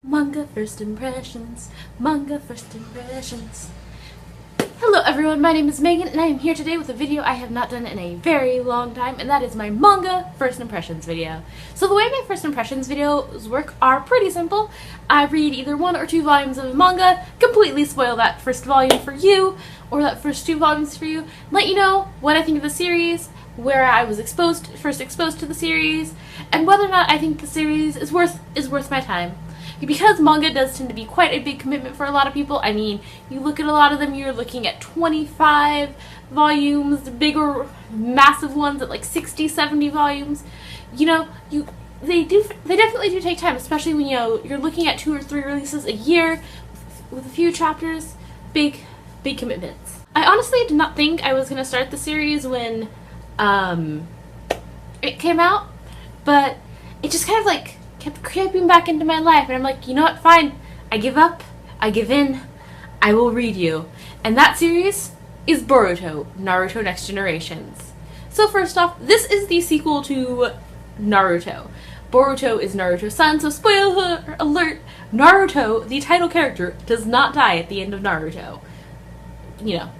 Manga first impressions, manga first impressions. Hello everyone, my name is Megan and I am here today with a video I have not done in a very long time, and that is my manga first impressions video. So the way my first impressions videos work are pretty simple. I read either 1 or 2 volumes of a manga, completely spoil that first volume for you, or that first 2 volumes for you, let you know what I think of the series, where I was first exposed to the series, and whether or not I think the series is worth my time. Because manga does tend to be quite a big commitment for a lot of people. I mean, you look at a lot of them, you're looking at 25 volumes, the bigger, massive ones at like 60, 70 volumes. You know, they definitely do take time, especially when, you know, you're looking at 2 or 3 releases a year with a few chapters. Big commitments. I honestly did not think I was going to start the series when it came out, but it just kind of like kept creeping back into my life, and I'm like, you know what, fine, I give up, I give in, I will read you. And that series is Boruto, Naruto Next Generations. So first off, this is the sequel to Naruto. Boruto is Naruto's son, so spoiler alert, Naruto, the title character, does not die at the end of Naruto. You know.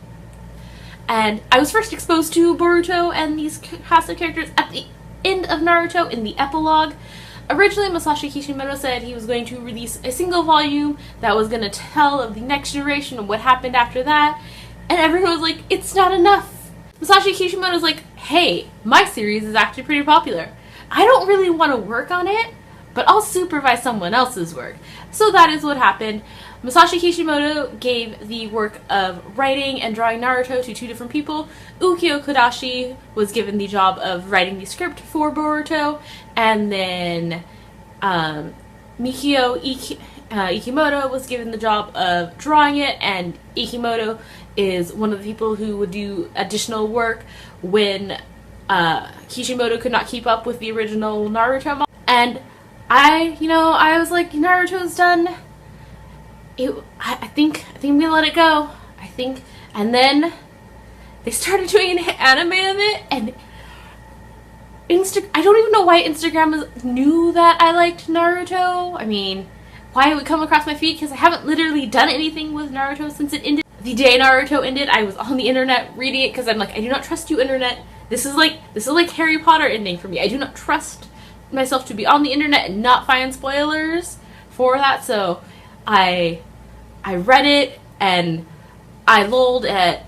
And I was first exposed to Boruto and these cast of characters at the end of Naruto in the epilogue. Originally, Masashi Kishimoto said he was going to release a single volume that was going to tell of the next generation and what happened after that, and everyone was like, it's not enough. Masashi Kishimoto's like, hey, my series is actually pretty popular. I don't really want to work on it, but I'll supervise someone else's work. So that is what happened. Masashi Kishimoto gave the work of writing and drawing Naruto to 2 different people. Ukyo Kodachi was given the job of writing the script for Boruto, and then Mikio Ikemoto was given the job of drawing it, and Ikemoto is one of the people who would do additional work when Kishimoto could not keep up with the original Naruto model. And I was like, Naruto's done. I think I'm gonna let it go. And then they started doing an anime of it, and I don't even know why Instagram knew that I liked Naruto. I mean, why it would come across my feed, because I haven't literally done anything with Naruto since it ended. The day Naruto ended, I was on the internet reading it, because I'm like, I do not trust you, internet. This is like Harry Potter ending for me. I do not trust myself to be on the internet and not find spoilers for that, so I read it, and I lolled at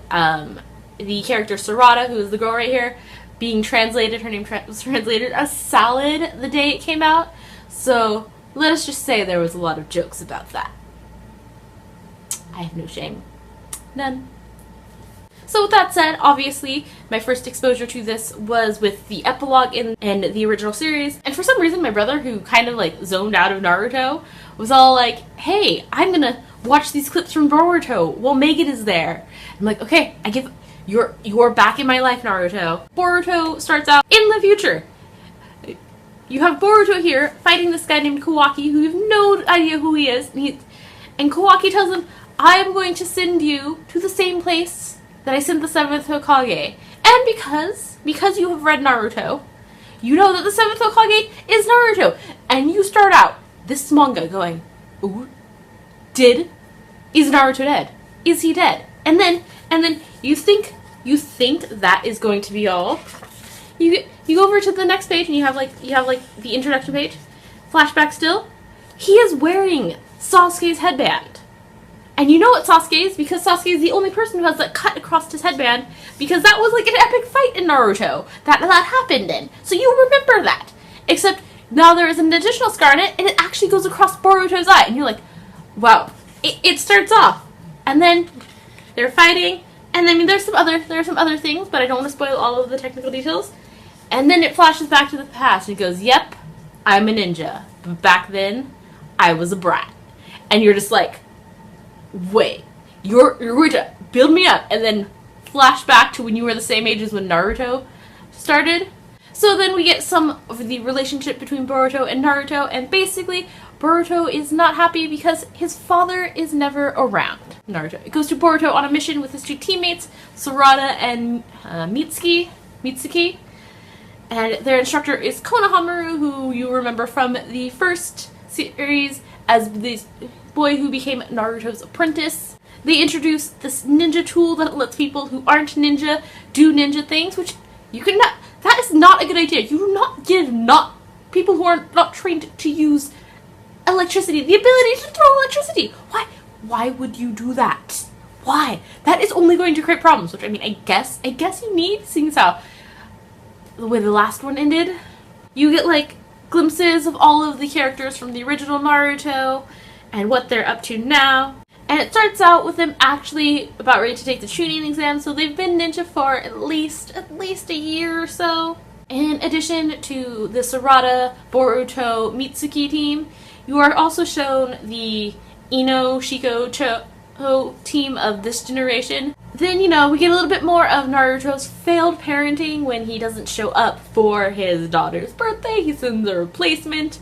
the character Sarada, who is the girl right here, being translated. Her name was translated as Salad the day it came out, so let us just say there was a lot of jokes about that. I have no shame. None. So with that said, obviously, my first exposure to this was with the epilogue in the original series, and for some reason my brother, who kind of like zoned out of Naruto, was all like, hey, I'm gonna watch these clips from Boruto while Megan is there. I'm like, okay, you're back in my life, Naruto. Boruto starts out in the future. You have Boruto here fighting this guy named Kawaki, who you have no idea who he is, and Kawaki tells him, I am going to send you to the same place that I sent the 7th Hokage. And because you have read Naruto, you know that the 7th Hokage is Naruto. And you start out this manga going, ooh, is Naruto dead? Is he dead? And then you think that is going to be all. You go over to the next page, and you have like the introduction page. Flashback still. He is wearing Sasuke's headband. And you know what Sasuke is, because Sasuke is the only person who has that cut across his headband, because that was like an epic fight in Naruto that happened in. So you remember that. Except now there is an additional scar in it, and it actually goes across Boruto's eye, and you're like, wow. It starts off, and then they're fighting, and I mean there are some other things, but I don't want to spoil all of the technical details. And then it flashes back to the past, and it goes, yep, I'm a ninja, but back then I was a brat. And you're just like, wait, you're going to build me up and then flash back to when you were the same age as when Naruto started? So then we get some of the relationship between Boruto and Naruto, and basically Boruto is not happy because his father is never around. Naruto. It goes to Boruto on a mission with his 2 teammates, Sarada and Mitsuki, and their instructor is Konohamaru, who you remember from the first series as this boy who became Naruto's apprentice. They introduced this ninja tool that lets people who aren't ninja do ninja things, which you cannot. That is not a good idea. You do not give people who are not trained to use electricity the ability to throw electricity. Why? Why would you do that? Why? That is only going to create problems. Which, I mean, I guess you need, seeing as how the way the last one ended. You get like glimpses of all of the characters from the original Naruto and what they're up to now. And it starts out with them actually about ready to take the Chunin exam, so they've been ninja for at least a year or so. In addition to the Sarada, Boruto, Mitsuki team, you are also shown the Ino, Shiko, Cho team of this generation. Then, we get a little bit more of Naruto's failed parenting when he doesn't show up for his daughter's birthday. He sends a replacement.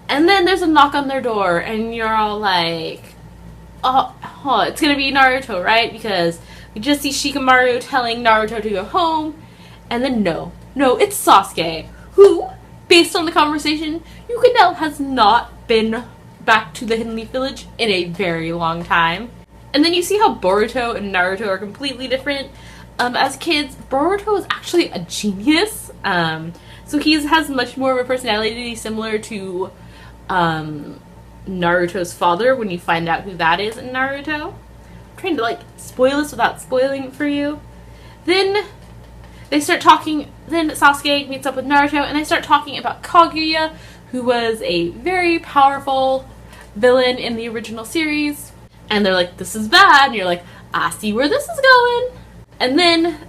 And then there's a knock on their door, and you're all like, oh, it's gonna be Naruto, right? Because we just see Shikamaru telling Naruto to go home, and then no, it's Sasuke, who, based on the conversation, you can tell has not been back to the Hidden Leaf Village in a very long time. And then you see how Boruto and Naruto are completely different. As kids, Boruto is actually a genius, so he has much more of a personality similar to Naruto's father when you find out who that is in Naruto. I'm trying to spoil this without spoiling it for you. Then they start talking, then Sasuke meets up with Naruto and they start talking about Kaguya, who was a very powerful villain in the original series. And they're like, this is bad, and you're like, I see where this is going. And then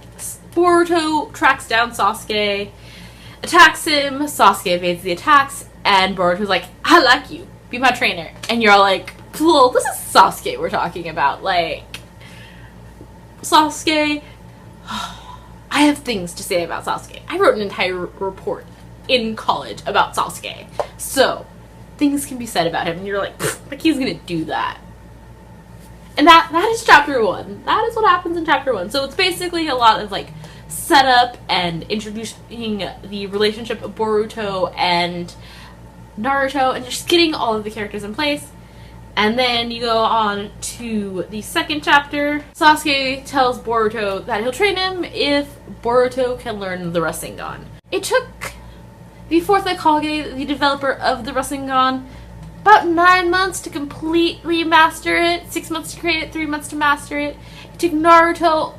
Boruto tracks down Sasuke, attacks him, Sasuke evades the attacks, and Boruto's like, I like you. Be my trainer. And you're all like, well, this is Sasuke we're talking about. Sasuke, I have things to say about Sasuke. I wrote an entire report in college about Sasuke. So, things can be said about him. And you're like he's gonna do that. And that is chapter 1. That is what happens in chapter 1. So it's basically a lot of setup and introducing the relationship of Boruto and Naruto and just getting all of the characters in place. And then you go on to the second chapter. Sasuke tells Boruto that he'll train him if Boruto can learn the Rasengan. It took the 4th Hokage, the developer of the Rasengan, about 9 months to completely master it, 6 months to create it, 3 months to master it. It took Naruto,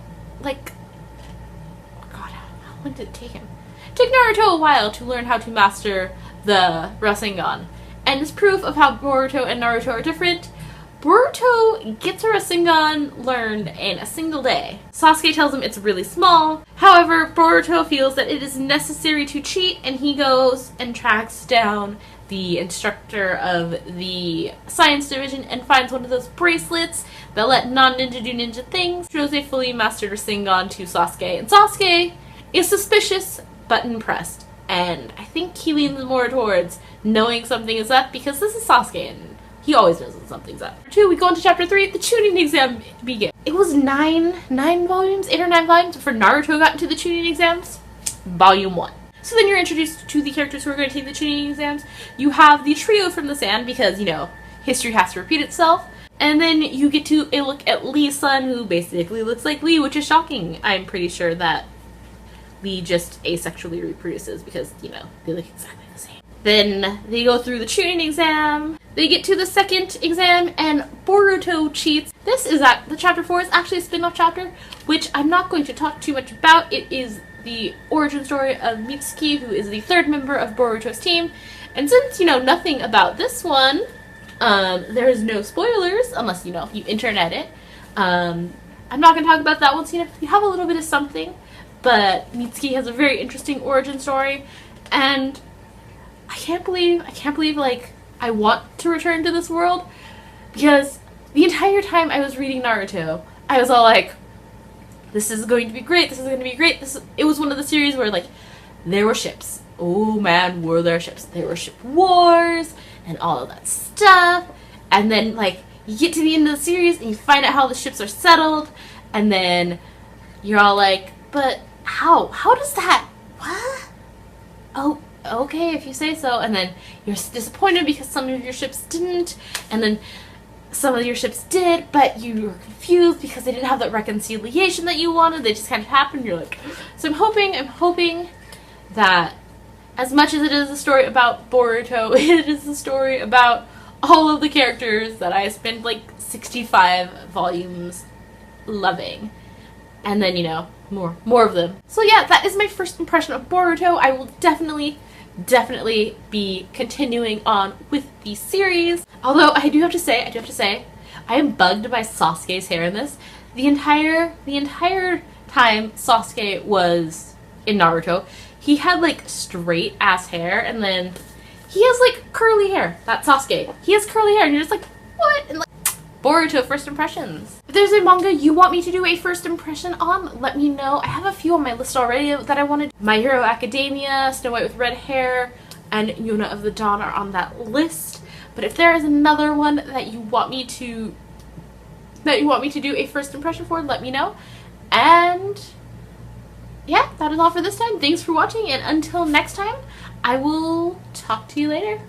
how long did it take him? It took Naruto a while to learn how to master the Rasengan. And as proof of how Boruto and Naruto are different, Boruto gets a Rasengan learned in a single day. Sasuke tells him it's really small. However, Boruto feels that it is necessary to cheat, and he goes and tracks down the instructor of the science division and finds one of those bracelets that let non-ninja do ninja things. Shows a fully mastered Rasengan to Sasuke, and Sasuke is suspicious but impressed. And I think he leans more towards knowing something is up because this is Sasuke and he always knows when something's up. 2, we go on to chapter 3, the Chunin exam begins. It was 9 volumes, 8 or 9 volumes before Naruto got into the Chunin exams. Volume 1. So then you're introduced to the characters who are going to take the Chunin exams. You have the trio from the sand because, history has to repeat itself. And then you get to a look at Lee's son, who basically looks like Lee, which is shocking. I'm pretty sure that Lee just asexually reproduces because, they look exactly the same. Then they go through the Chunin exam. They get to the second exam, and Boruto cheats. The chapter 4 is actually a spin-off chapter, which I'm not going to talk too much about. It is the origin story of Mitsuki, who is the 3rd member of Boruto's team. And since you know nothing about this one, there is no spoilers, unless, you internet it. I'm not going to talk about that one, so you have a little bit of something. But Mitsuki has a very interesting origin story, and I can't believe, I want to return to this world, because the entire time I was reading Naruto, I was all like, this is going to be great, this is going to be great. It was one of the series where, there were ships. Oh man, were there ships. There were ship wars, and all of that stuff, and then, you get to the end of the series, and you find out how the ships are settled, and then you're all like, but how does that, what? Oh, okay, if you say so. And then you're disappointed because some of your ships didn't, and then some of your ships did, but you were confused because they didn't have that reconciliation that you wanted. They just kind of happened. You're like, so I'm hoping that as much as it is a story about Boruto, it is a story about all of the characters that I spent like 65 volumes loving. And then, you know, more of them. So yeah, that is my first impression of Boruto. I will definitely be continuing on with the series. Although I do have to say, I am bugged by Sasuke's hair in this. The entire time Sasuke was in Naruto, he had like straight ass hair, and then he has like curly hair. That's Sasuke. He has curly hair, and you're just like, what? And like, Boruto first impressions. If there's a manga you want me to do a first impression on, let me know. I have a few on my list already that I wanted. My Hero Academia, Snow White with Red Hair, and Yuna of the Dawn are on that list. But if there is another one that you want me to do a first impression for, let me know. And yeah, that is all for this time. Thanks for watching, and until next time, I will talk to you later.